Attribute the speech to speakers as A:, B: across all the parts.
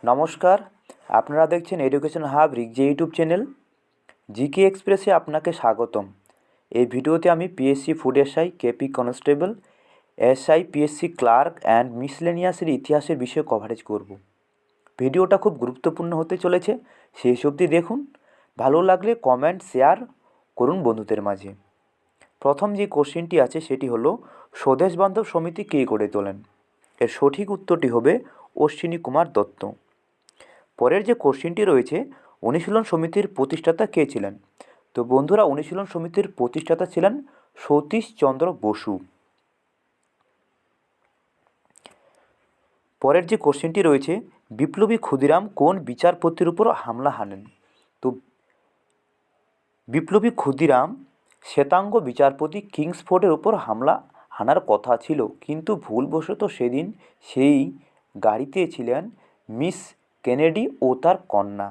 A: নমস্কার, আপনারা দেখছেন education hub Rigzi YouTube channel. GK এক্সপ্রেসে আপনাকে স্বাগতম। এই ভিডিওতে আমি PSC food SI, KP constable, SI, PSC clerk and মিসলেনিয়াসের ইতিহাসের বিষয়ে কভারেজ করব। ভিডিওটা খুব গুরুত্বপূর্ণ হতে চলেছে, শেষ অবধি দেখুন। ভালো লাগলে কমেন্ট শেয়ার করুন বন্ধুদের মাঝে। প্রথম যে কোশ্চেনটি আছে সেটি হলো, স্বদেশ বান্ধব সমিতি কে গড়ে তোলেন? এর সঠিক উত্তরটি হবে অশ্বিনী কুমার দত্ত। পরের যে কোশ্চেনটি রয়েছে, অনুশীলন সমিতির প্রতিষ্ঠাতা কে ছিলেন? তো বন্ধুরা, অনুশীলন সমিতির প্রতিষ্ঠাতা ছিলেন সতীশচন্দ্র বসু। পরের যে কোশ্চেনটি রয়েছে, বিপ্লবী ক্ষুদিরাম কোন বিচারপতির উপর হামলা হানেন? তো বিপ্লবী ক্ষুদিরাম শ্বেতাঙ্গ বিচারপতি কিংসফোর্ডের উপর হামলা হানার কথা ছিল, কিন্তু ভুলবশত সেদিন সেই গাড়িতে ছিলেন মিস কেনেডি ও তার কন্যা।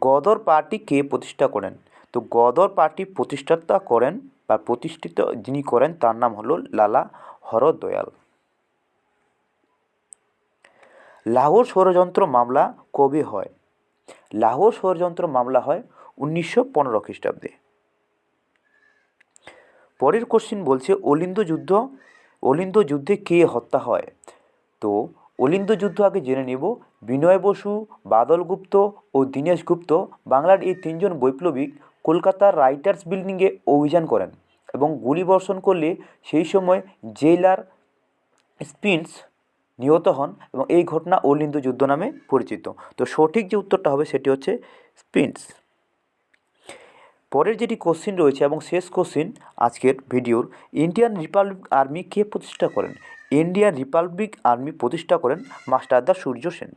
A: গদর পার্টি কে প্রতিষ্ঠা করেন? তো গদর পার্টি প্রতিষ্ঠাতা করেন বা প্রতিষ্ঠিত যিনি করেন তার নাম হলো লালা হরদয়াল। লাহোর ষড়যন্ত্র মামলা কবে হয়? লাহোর ষড়যন্ত্র মামলা হয় 1915 খ্রিস্টাব্দে। পরের কোশ্চিন বলছে, অলিন্দ যুদ্ধে কে হত্যা হয়? তো অলিন্দ যুদ্ধ আগে জেনে নেব। বিনয় বসু, বাদল গুপ্ত ও দীনেশ গুপ্ত, বাংলার এই তিনজন বৈপ্লবিক কলকাতার রাইটার্স বিল্ডিংয়ে অভিযান করেন এবং গুলিবর্ষণ করলে সেই সময় জেইলার স্পিন্স নিহত হন এবং এই ঘটনা অলিন্দ যুদ্ধ নামে পরিচিত। তো সঠিক যে উত্তরটা হবে সেটি হচ্ছে স্পিন্স। পরের যেটি কোশ্চিন রয়েছে এবং শেষ কোশ্চিন আজকের ভিডিওর, ইন্ডিয়ান রিপাবলিক আর্মি কে প্রতিষ্ঠা করেন? ইন্ডিয়ান রিপাবলিক আর্মি প্রতিষ্ঠা করেন মাস্টারদা সূর্য সেন।